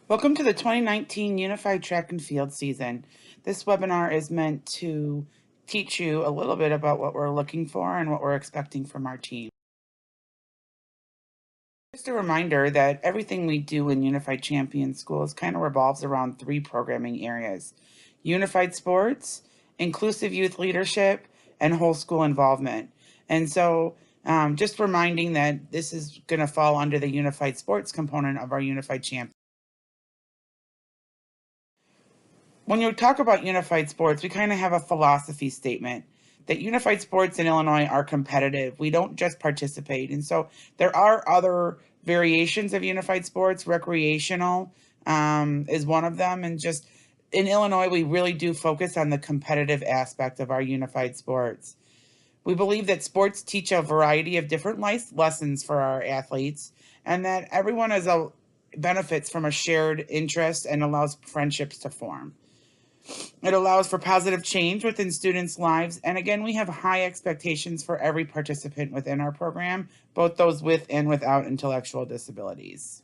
Welcome to the 2019 Unified Track and Field season. This webinar is meant to teach you a little bit about what we're looking for and what we're expecting from our team. Just a reminder that everything we do in Unified Champion Schools kind of revolves around three programming areas: Unified Sports, Inclusive Youth Leadership, and Whole School Involvement. And so just reminding that this is going to fall under the Unified Sports component of our Unified Champion. When you talk about unified sports, we kind of have a philosophy statement that unified sports in Illinois are competitive. We don't just participate. And so there are other variations of unified sports. Recreational is one of them. And just in Illinois, we really do focus on the competitive aspect of our unified sports. We believe that sports teach a variety of different life lessons for our athletes, and that everyone benefits from a shared interest and allows friendships to form. It allows for positive change within students' lives. And again, we have high expectations for every participant within our program, both those with and without intellectual disabilities.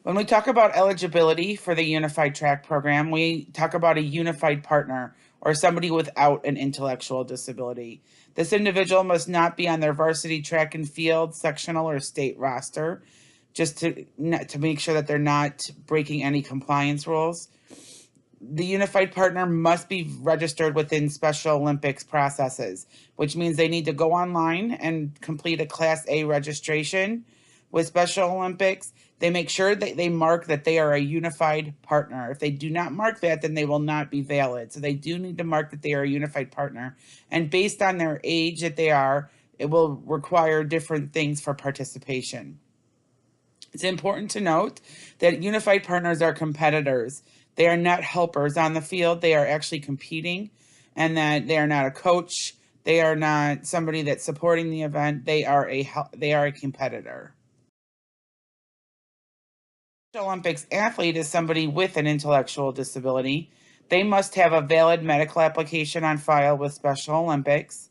When we talk about eligibility for the Unified Track program, we talk about a unified partner or somebody without an intellectual disability. This individual must not be on their varsity track and field, sectional, or state roster, just to make sure that they're not breaking any compliance rules. The unified partner must be registered within Special Olympics processes, which means they need to go online and complete a Class A registration with Special Olympics. They make sure that they mark that they are a unified partner. If they do not mark that, then they will not be valid. So they do need to mark that they are a unified partner. And based on their age that they are, it will require different things for participation. It's important to note that unified partners are competitors. They are not helpers on the field. They are actually competing, and that they are not a coach. They are not somebody that's supporting the event. They are a competitor. Olympics athlete is somebody with an intellectual disability. They must have a valid medical application on file with Special Olympics.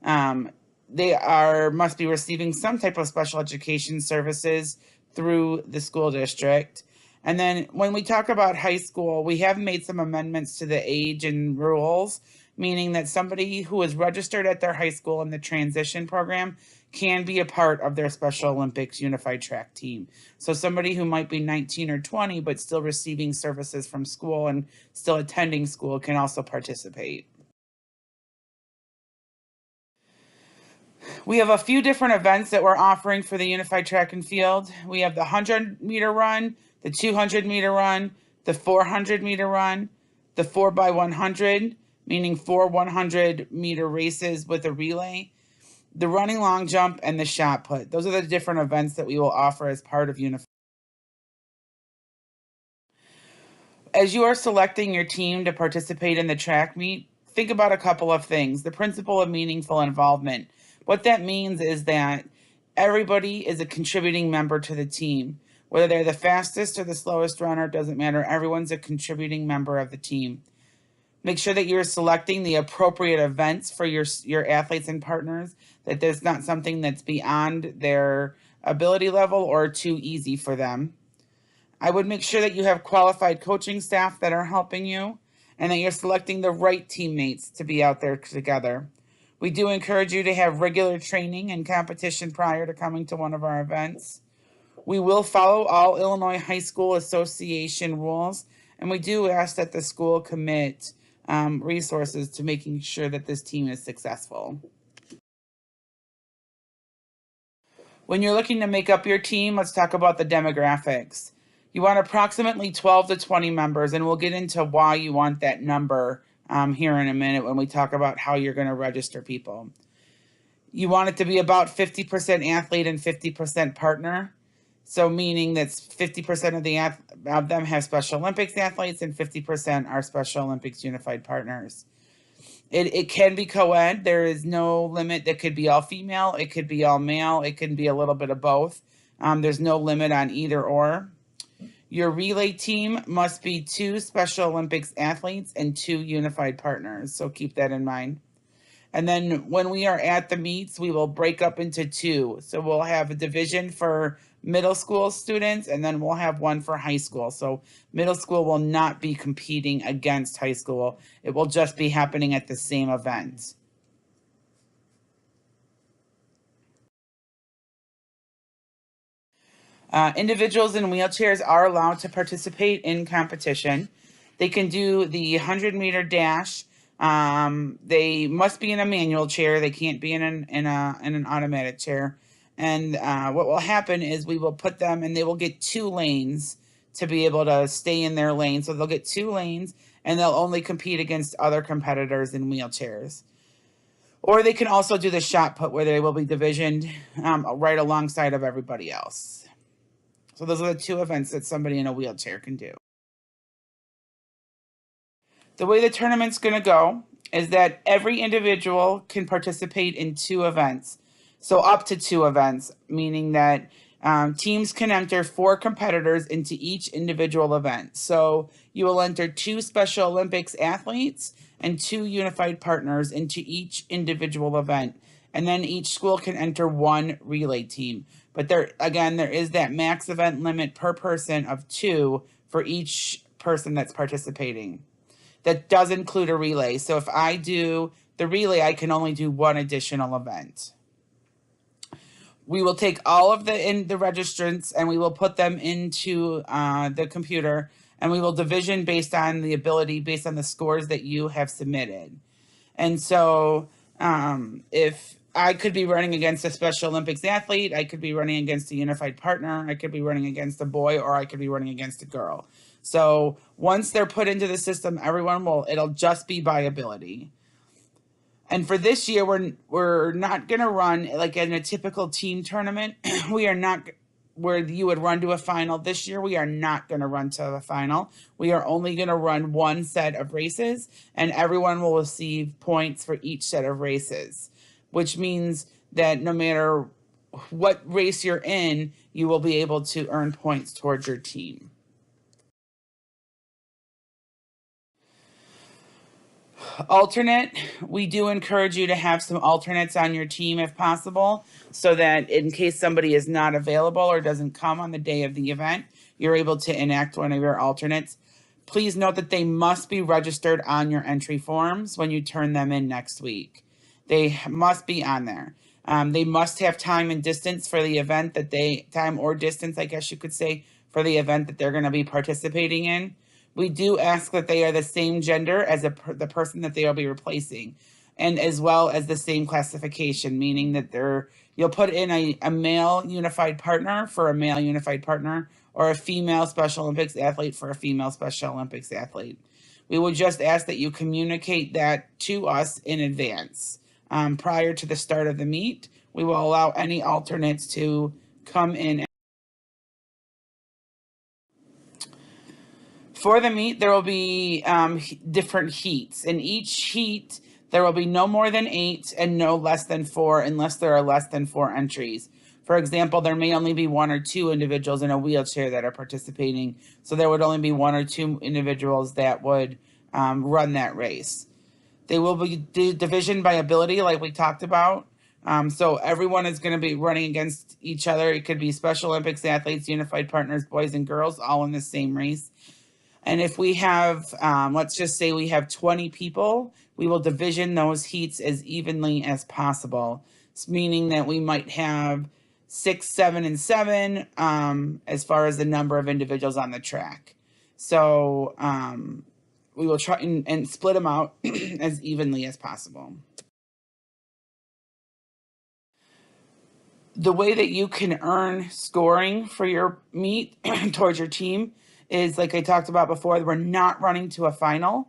They must be receiving some type of special education services through the school district. And then when we talk about high school, we have made some amendments to the age and rules, meaning that somebody who is registered at their high school in the transition program can be a part of their Special Olympics unified track team. So somebody who might be 19 or 20 but still receiving services from school and still attending school can also participate. We have a few different events that we're offering for the Unified Track and Field. We have the 100-meter run, the 200-meter run, the 400-meter run, the 4x100, meaning 4 100-meter races with a relay, the running long jump, and the shot put. Those are the different events that we will offer as part of Unified. As you are selecting your team to participate in the track meet, think about a couple of things. The principle of meaningful involvement. What that means is that everybody is a contributing member to the team. Whether they're the fastest or the slowest runner, doesn't matter. Everyone's a contributing member of the team. Make sure that you're selecting the appropriate events for your athletes and partners, that there's not something that's beyond their ability level or too easy for them. I would make sure that you have qualified coaching staff that are helping you and that you're selecting the right teammates to be out there together. We do encourage you to have regular training and competition prior to coming to one of our events. We will follow all Illinois High School Association rules, and we do ask that the school commit resources to making sure that this team is successful. When you're looking to make up your team, let's talk about the demographics. You want approximately 12 to 20 members, and we'll get into why you want that number here in a minute when we talk about how you're going to register people. You want it to be about 50% athlete and 50% partner. So meaning that 50% of them have Special Olympics athletes and 50% are Special Olympics unified partners. It can be co-ed. There is no limit. It could be all female. It could be all male. It can be a little bit of both. There's no limit on either or. Your relay team must be 2 Special Olympics athletes and 2 unified partners. So keep that in mind. And then when we are at the meets, we will break up into 2. So we'll have a division for middle school students, and then we'll have one for high school. So middle school will not be competing against high school. It will just be happening at the same event. Individuals in wheelchairs are allowed to participate in competition. They can do the 100-meter dash. They must be in a manual chair. They can't be in an automatic chair. And what will happen is we will put them, and they will get 2 lanes to be able to stay in their lane. So they'll get 2 lanes, and they'll only compete against other competitors in wheelchairs. Or they can also do the shot put, where they will be divisioned right alongside of everybody else. So those are the 2 events that somebody in a wheelchair can do. The way the tournament's going to go is that every individual can participate in 2 events. So up to 2 events, meaning that teams can enter 4 competitors into each individual event. So you will enter 2 Special Olympics athletes and 2 unified partners into each individual event. And then each school can enter 1 relay team. But there is that max event limit per person of 2 for each person that's participating. That does include a relay. So if I do the relay, I can only do 1 additional event. We will take all of the registrants, and we will put them into the computer, and we will division based on the ability, based on the scores that you have submitted. And so if I could be running against a Special Olympics athlete, I could be running against a unified partner, I could be running against a boy, or I could be running against a girl. So once they're put into the system, it'll just be by ability. And for this year, we're not going to run like in a typical team tournament. We are not where you would run to a final. This year, we are not going to run to the final. We are only going to run 1 set of races, and everyone will receive points for each set of races, which means that no matter what race you're in, you will be able to earn points towards your team. Alternate, we do encourage you to have some alternates on your team if possible, so that in case somebody is not available or doesn't come on the day of the event, you're able to enact one of your alternates. Please note that they must be registered on your entry forms when you turn them in next week. They must be on there. They must have time and distance for the event time or distance, I guess you could say, for the event that they're going to be participating in. We do ask that they are the same gender as the person that they will be replacing, and as well as the same classification, meaning that you'll put in a male unified partner for a male unified partner, or a female Special Olympics athlete for a female Special Olympics athlete. We would just ask that you communicate that to us in advance. Prior to the start of the meet, we will allow any alternates to come in. For the meet, there will be different heats. In each heat, there will be no more than 8 and no less than 4, unless there are less than 4 entries. For example, there may only be 1 or 2 individuals in a wheelchair that are participating, so there would only be 1 or 2 individuals that would run that race. They will be division by ability, like we talked about. So everyone is going to be running against each other. It could be Special Olympics athletes, unified partners, boys and girls, all in the same race. And if we have, let's just say we have 20 people, we will division those heats as evenly as possible. It's meaning that we might have 6, 7, and 7 as far as the number of individuals on the track. So we will try and split them out as evenly as possible. The way that you can earn scoring for your meet towards your team is, like I talked about before, we're not running to a final.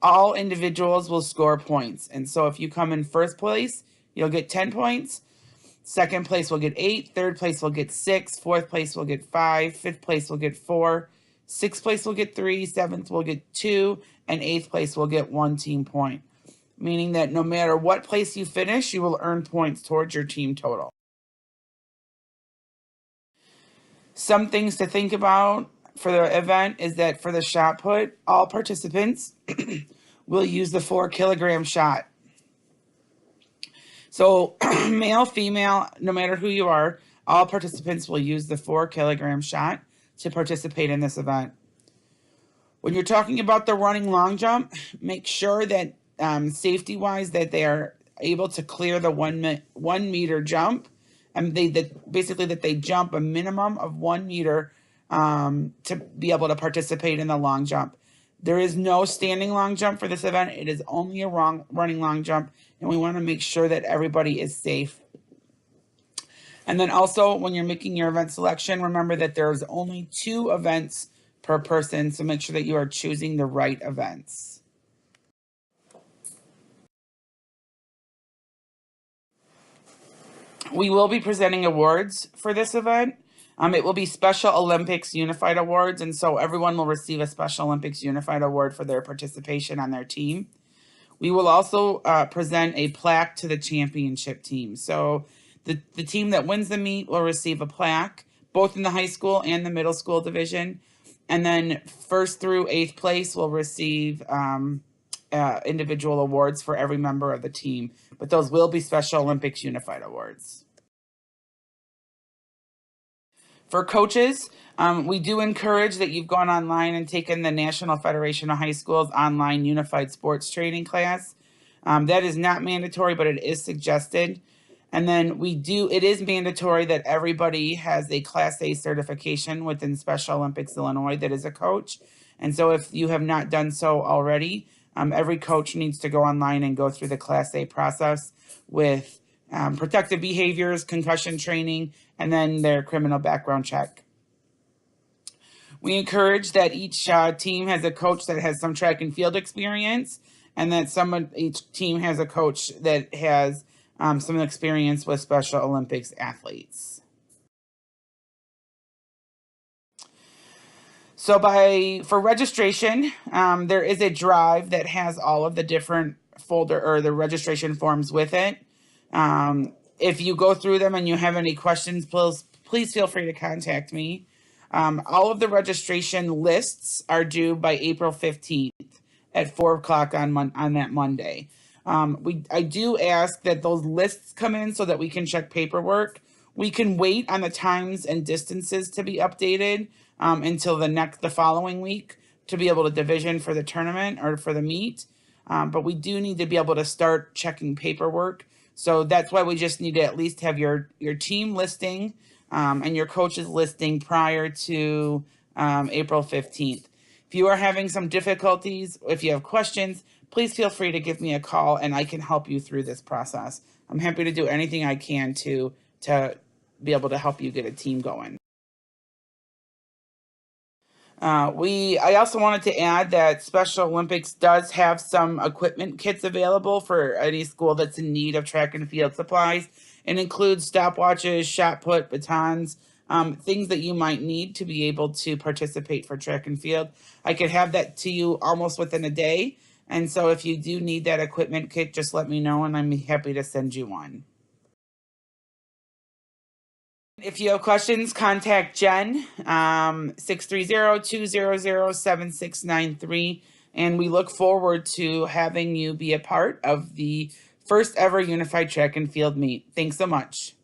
All individuals will score points. And so if you come in first place, you'll get 10 points. Second place will get 8. Third place will get 6. Fourth place will get 5. Fifth place will get 4. Sixth place will get 3. Seventh will get 2. And eighth place will get 1 team point. Meaning that no matter what place you finish, you will earn points towards your team total. Some things to think about for the event is that for the shot put, all participants will use the 4-kilogram shot. So male, female, no matter who you are, All participants will use the 4-kilogram shot to participate in this event. When you're talking about the running long jump, make sure that safety-wise that they are able to clear the 1 meter jump, and basically that they jump a minimum of 1 meter to be able to participate in the long jump. There is no standing long jump for this event. It is only a running long jump, and we want to make sure that everybody is safe. And then also, when you're making your event selection, remember that there's only 2 events per person, so make sure that you are choosing the right events. We will be presenting awards for this event. It will be Special Olympics Unified Awards, and so everyone will receive a Special Olympics Unified Award for their participation on their team. We will also present a plaque to the championship team. So the team that wins the meet will receive a plaque, both in the high school and the middle school division. And then 1st through 8th place will receive individual awards for every member of the team. But those will be Special Olympics Unified Awards. For coaches, we do encourage that you've gone online and taken the National Federation of High Schools online Unified Sports Training class. That is not mandatory, but it is suggested. And then it is mandatory that everybody has a Class A certification within Special Olympics Illinois that is a coach. And so if you have not done so already, every coach needs to go online and go through the Class A process with protective behaviors, concussion training, and then their criminal background check. We encourage that each team has a coach that has some track and field experience, and that each team has a coach that has some experience with Special Olympics athletes. So for registration, there is a drive that has all of the different the registration forms with it. If you go through them and you have any questions, please feel free to contact me. All of the registration lists are due by April 15th at 4 o'clock on that Monday. I do ask that those lists come in so that we can check paperwork. We can wait on the times and distances to be updated until the following week to be able to division for the tournament or for the meet. But we do need to be able to start checking paperwork. So that's why we just need to at least have your team listing and your coach's listing prior to April 15th. If you are having some difficulties, if you have questions, please feel free to give me a call and I can help you through this process. I'm happy to do anything I can to be able to help you get a team going. I also wanted to add that Special Olympics does have some equipment kits available for any school that's in need of track and field supplies. It includes stopwatches, shot put, batons, things that you might need to be able to participate for track and field. I could have that to you almost within a day. And so if you do need that equipment kit, just let me know and I'm happy to send you one. If you have questions, contact Jen, 630-200-7693. And we look forward to having you be a part of the first ever Unified Track and Field meet. Thanks so much.